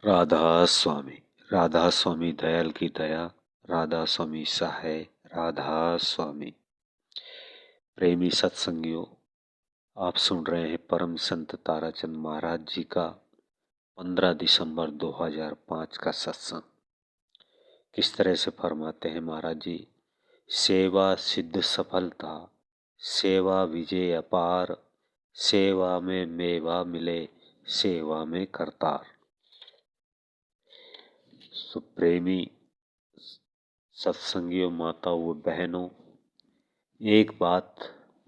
राधा स्वामी। राधा स्वामी दयाल की दया, राधा स्वामी सहाय, राधा स्वामी। प्रेमी सत्संगियों, आप सुन रहे हैं परम संत ताराचंद महाराज जी का 15 दिसंबर 2005 का सत्संग। किस तरह से फरमाते हैं महाराज जी, सेवा सिद्ध सफलता, सेवा विजय अपार, सेवा में मेवा मिले, सेवा में करतार। सुप्रेमी सत्संगियों, माताओं व बहनों, एक बात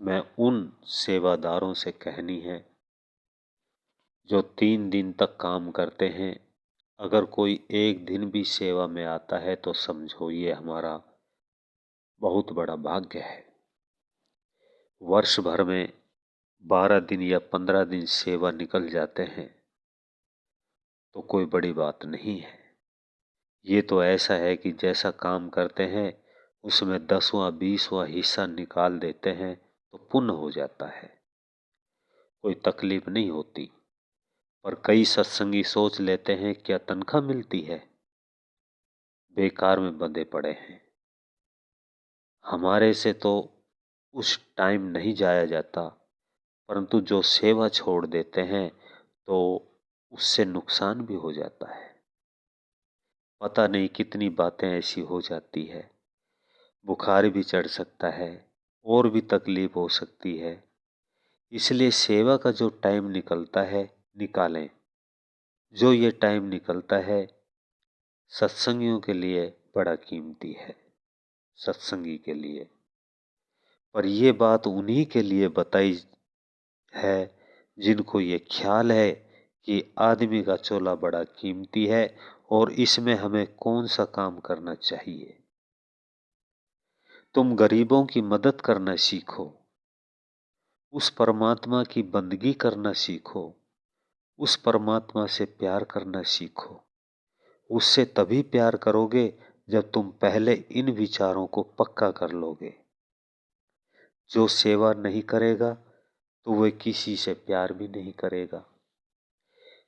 मैं उन सेवादारों से कहनी है जो 3 दिन तक काम करते हैं। अगर कोई एक दिन भी सेवा में आता है तो समझो ये हमारा बहुत बड़ा भाग्य है। वर्ष भर में 12 दिन या 15 दिन सेवा निकल जाते हैं तो कोई बड़ी बात नहीं है। ये तो ऐसा है कि जैसा काम करते हैं उसमें 10वां 20वां हिस्सा निकाल देते हैं तो पुण्य हो जाता है, कोई तकलीफ नहीं होती। पर कई सत्संगी सोच लेते हैं क्या तनख्वाह मिलती है, बेकार में बंधे पड़े हैं। हमारे से तो उस टाइम नहीं जाया जाता, परंतु जो सेवा छोड़ देते हैं तो उससे नुकसान भी हो जाता है। पता नहीं कितनी बातें ऐसी हो जाती है, बुखार भी चढ़ सकता है और भी तकलीफ हो सकती है। इसलिए सेवा का जो टाइम निकलता है निकालें। जो ये टाइम निकलता है सत्संगियों के लिए बड़ा कीमती है, सत्संगी के लिए। पर ये बात उन्हीं के लिए बताई है जिनको ये ख्याल है कि आदमी का चोला बड़ा कीमती है और इसमें हमें कौन सा काम करना चाहिए। तुम गरीबों की मदद करना सीखो, उस परमात्मा की बंदगी करना सीखो, उस परमात्मा से प्यार करना सीखो। उससे तभी प्यार करोगे जब तुम पहले इन विचारों को पक्का कर लोगे। जो सेवा नहीं करेगा तो वह किसी से प्यार भी नहीं करेगा।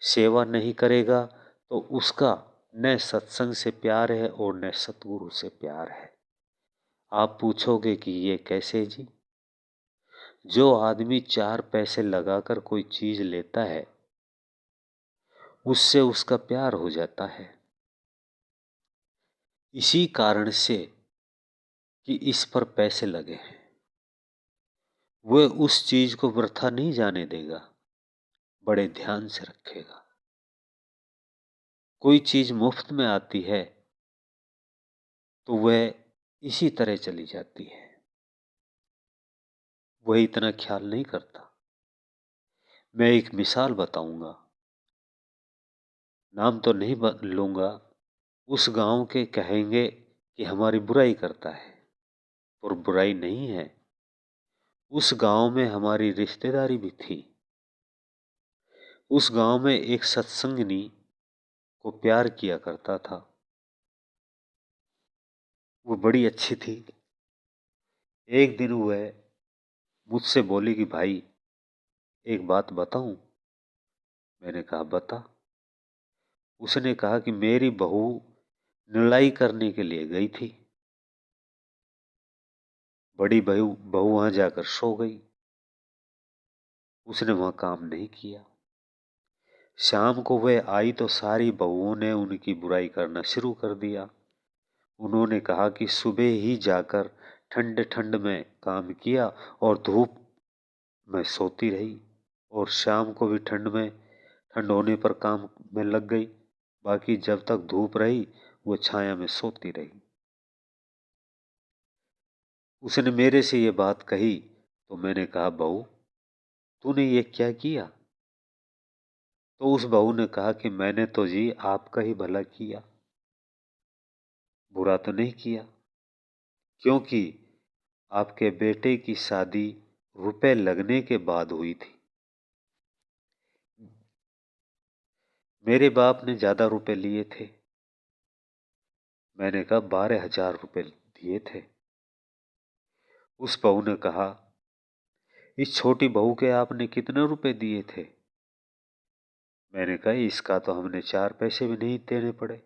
सेवा नहीं करेगा तो उसका न सत्संग से प्यार है और न सतगुरु से प्यार है। आप पूछोगे कि ये कैसे जी? जो आदमी 4 पैसे लगाकर कोई चीज लेता है उससे उसका प्यार हो जाता है। इसी कारण से कि इस पर पैसे लगे हैं, वह उस चीज को वृथा नहीं जाने देगा, बड़े ध्यान से रखेगा। कोई चीज मुफ्त में आती है तो वह इसी तरह चली जाती है, वह इतना ख्याल नहीं करता। मैं एक मिसाल बताऊंगा, नाम तो नहीं लूंगा। उस गांव के कहेंगे कि हमारी बुराई करता है, और बुराई नहीं है। उस गांव में हमारी रिश्तेदारी भी थी। उस गांव में एक सत्संगनी को प्यार किया करता था, वो बड़ी अच्छी थी। एक दिन वह मुझसे बोली कि भाई एक बात बताऊं। मैंने कहा बता। उसने कहा कि मेरी बहू निराई करने के लिए गई थी, बड़ी बहू वहां जाकर सो गई, उसने वहां काम नहीं किया। शाम को वह आई तो सारी बहुओं ने उनकी बुराई करना शुरू कर दिया। उन्होंने कहा कि सुबह ही जाकर ठंड ठंड में काम किया और धूप में सोती रही, और शाम को भी ठंड होने पर काम में लग गई। बाकी जब तक धूप रही वो छाया में सोती रही। उसने मेरे से ये बात कही तो मैंने कहा बहू तूने ये क्या किया? तो उस बहू ने कहा कि मैंने तो जी आपका ही भला किया, बुरा तो नहीं किया, क्योंकि आपके बेटे की शादी रुपए लगने के बाद हुई थी। मेरे बाप ने ज्यादा रुपए लिए थे। मैंने कहा 12,000 रुपए दिए थे। उस बहू ने कहा इस छोटी बहू के आपने कितने रुपए दिए थे? मैंने कहा इसका तो हमने 4 पैसे भी नहीं देने पड़े।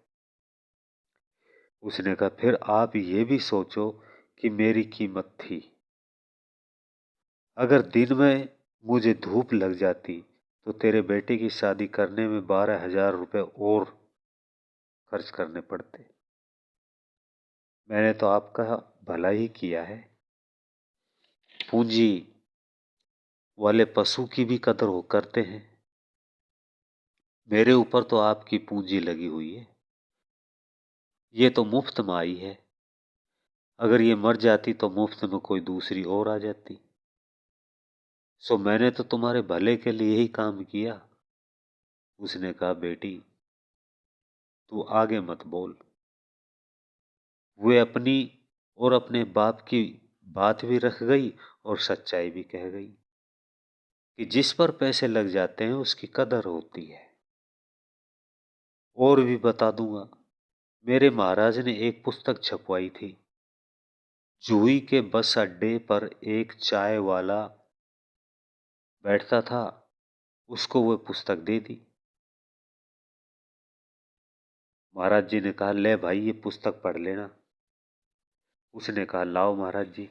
उसने कहा फिर आप ये भी सोचो कि मेरी कीमत थी। अगर दिन में मुझे धूप लग जाती तो तेरे बेटे की शादी करने में 12,000 रुपये और खर्च करने पड़ते। मैंने तो आपका भला ही किया है। पूंजी वाले पशु की भी कदर हो करते हैं। मेरे ऊपर तो आपकी पूंजी लगी हुई है। ये तो मुफ्त में आई है। अगर ये मर जाती तो मुफ्त में कोई दूसरी और आ जाती। सो मैंने तो तुम्हारे भले के लिए ही काम किया। उसने कहा बेटी तू आगे मत बोल। वे अपनी और अपने बाप की बात भी रख गई और सच्चाई भी कह गई कि जिस पर पैसे लग जाते हैं उसकी कदर होती है। और भी बता दूंगा, मेरे महाराज ने एक पुस्तक छपवाई थी। जूही के बस अड्डे पर एक चाय वाला बैठता था, उसको वह पुस्तक दे दी। महाराज जी ने कहा ले भाई ये पुस्तक पढ़ लेना। उसने कहा लाओ महाराज जी।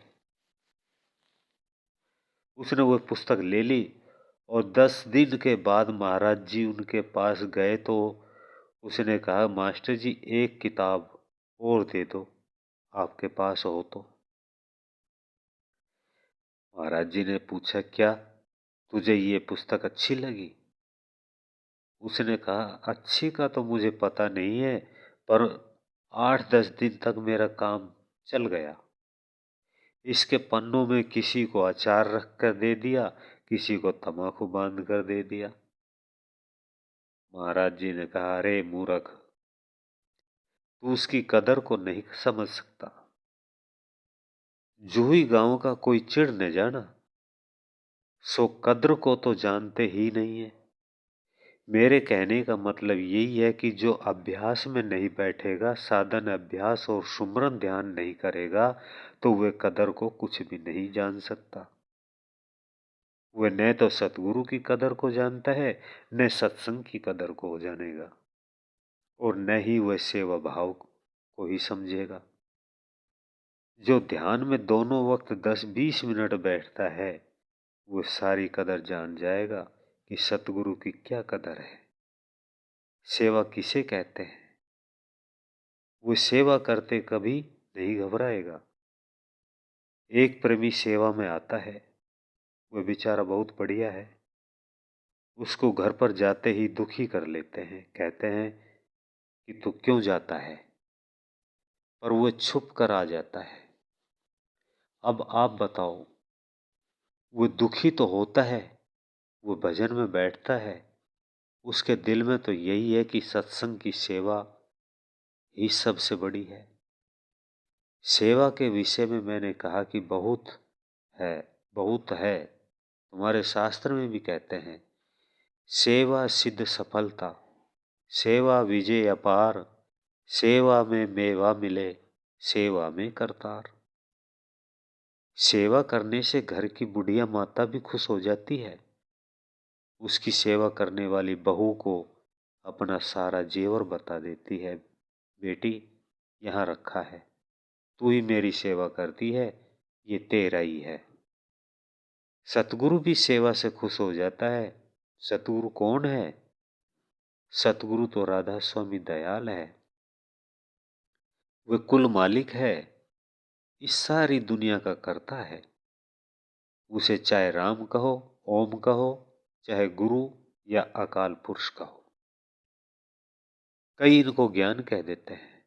उसने वह पुस्तक ले ली और 10 दिन के बाद महाराज जी उनके पास गए तो उसने कहा मास्टर जी एक किताब और दे दो, आपके पास हो तो। महाराज जी ने पूछा क्या तुझे ये पुस्तक अच्छी लगी? उसने कहा अच्छी का तो मुझे पता नहीं है, पर 8-10 दिन तक मेरा काम चल गया। इसके पन्नों में किसी को अचार रख कर दे दिया, किसी को तम्बाकू बांध कर दे दिया। महाराज जी ने कहा अरे मूर्ख, तू उसकी कदर को नहीं समझ सकता। जूही गांव का कोई चिढ़ न जाना, सो कद्र को तो जानते ही नहीं है। मेरे कहने का मतलब यही है कि जो अभ्यास में नहीं बैठेगा, साधन अभ्यास और सुमरन ध्यान नहीं करेगा, तो वह कदर को कुछ भी नहीं जान सकता। वह न तो सतगुरु की कदर को जानता है, न सत्संग की कदर को जानेगा, और न ही वह सेवा भाव को ही समझेगा। जो ध्यान में दोनों वक्त 10-20 मिनट बैठता है, वो सारी कदर जान जाएगा कि सतगुरु की क्या कदर है, सेवा किसे कहते हैं। वो सेवा करते कभी नहीं घबराएगा। एक प्रेमी सेवा में आता है, वह बेचारा बहुत बढ़िया है। उसको घर पर जाते ही दुखी कर लेते हैं, कहते हैं कि तू क्यों जाता है, पर वह छुप कर आ जाता है। अब आप बताओ, वो दुखी तो होता है, वो भजन में बैठता है, उसके दिल में तो यही है कि सत्संग की सेवा ही सबसे बड़ी है। सेवा के विषय में मैंने कहा कि बहुत है, बहुत है। तुम्हारे शास्त्र में भी कहते हैं सेवा सिद्ध सफलता, सेवा विजय अपार, सेवा में मेवा मिले, सेवा में करतार। सेवा करने से घर की बुढ़िया माता भी खुश हो जाती है। उसकी सेवा करने वाली बहू को अपना सारा जेवर बता देती है, बेटी यहाँ रखा है, तू ही मेरी सेवा करती है, ये तेरा ही है। सतगुरु भी सेवा से खुश हो जाता है। सतगुरु कौन है? सतगुरु तो राधा स्वामी दयाल है। वे कुल मालिक है, इस सारी दुनिया का करता है। उसे चाहे राम कहो, ओम कहो, चाहे गुरु या अकाल पुरुष कहो। कई इनको ज्ञान कह देते हैं।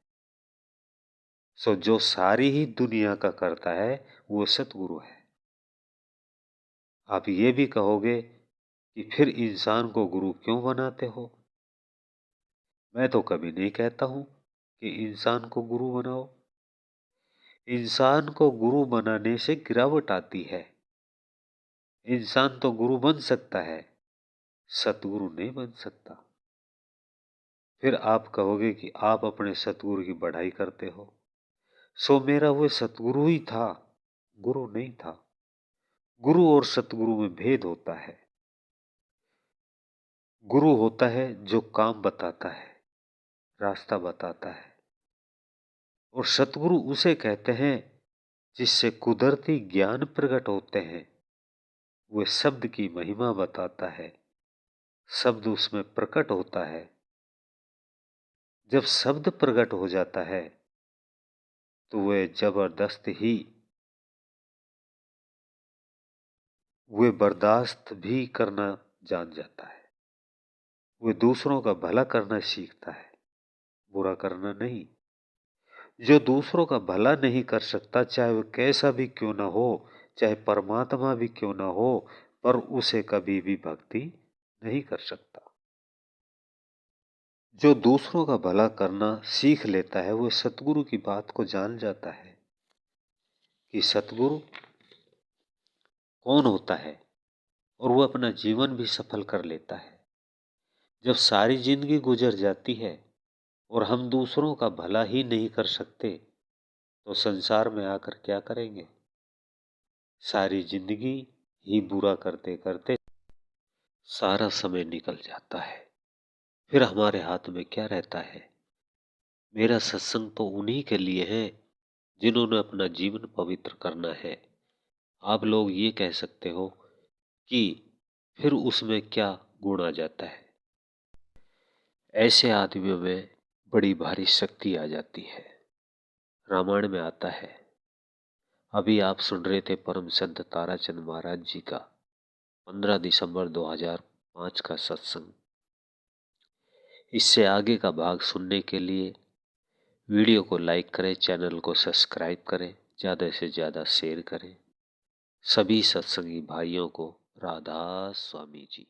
सो जो सारी ही दुनिया का करता है वो सतगुरु है। आप ये भी कहोगे कि फिर इंसान को गुरु क्यों बनाते हो? मैं तो कभी नहीं कहता हूं कि इंसान को गुरु बनाओ। इंसान को गुरु बनाने से गिरावट आती है। इंसान तो गुरु बन सकता है, सतगुरु नहीं बन सकता। फिर आप कहोगे कि आप अपने सतगुरु की बढ़ाई करते हो। सो मेरा वो सतगुरु ही था, गुरु नहीं था। गुरु और सतगुरु में भेद होता है। गुरु होता है जो काम बताता है, रास्ता बताता है, और सतगुरु उसे कहते हैं जिससे कुदरती ज्ञान प्रकट होते हैं। वह शब्द की महिमा बताता है, शब्द उसमें प्रकट होता है। जब शब्द प्रकट हो जाता है तो वह जबरदस्त ही वह बर्दाश्त भी करना जान जाता है। वह दूसरों का भला करना सीखता है, बुरा करना नहीं। जो दूसरों का भला नहीं कर सकता, चाहे वह कैसा भी क्यों ना हो, चाहे परमात्मा भी क्यों ना हो, पर उसे कभी भी भक्ति नहीं कर सकता। जो दूसरों का भला करना सीख लेता है, वह सतगुरु की बात को जान जाता है कि सतगुरु कौन होता है, और वह अपना जीवन भी सफल कर लेता है। जब सारी जिंदगी गुजर जाती है और हम दूसरों का भला ही नहीं कर सकते, तो संसार में आकर क्या करेंगे? सारी जिंदगी ही बुरा करते करते सारा समय निकल जाता है। फिर हमारे हाथ में क्या रहता है? मेरा सत्संग तो उन्हीं के लिए है जिन्होंने अपना जीवन पवित्र करना है। आप लोग ये कह सकते हो कि फिर उसमें क्या गुण आ जाता है? ऐसे आदमियों में बड़ी भारी शक्ति आ जाती है। रामायण में आता है, अभी आप सुन रहे थे परम संत ताराचंद महाराज जी का 15 दिसंबर 2005 का सत्संग। इससे आगे का भाग सुनने के लिए वीडियो को लाइक करें, चैनल को सब्सक्राइब करें, ज़्यादा से ज़्यादा शेयर करें। सभी सत्संगी भाइयों को राधा स्वामी जी।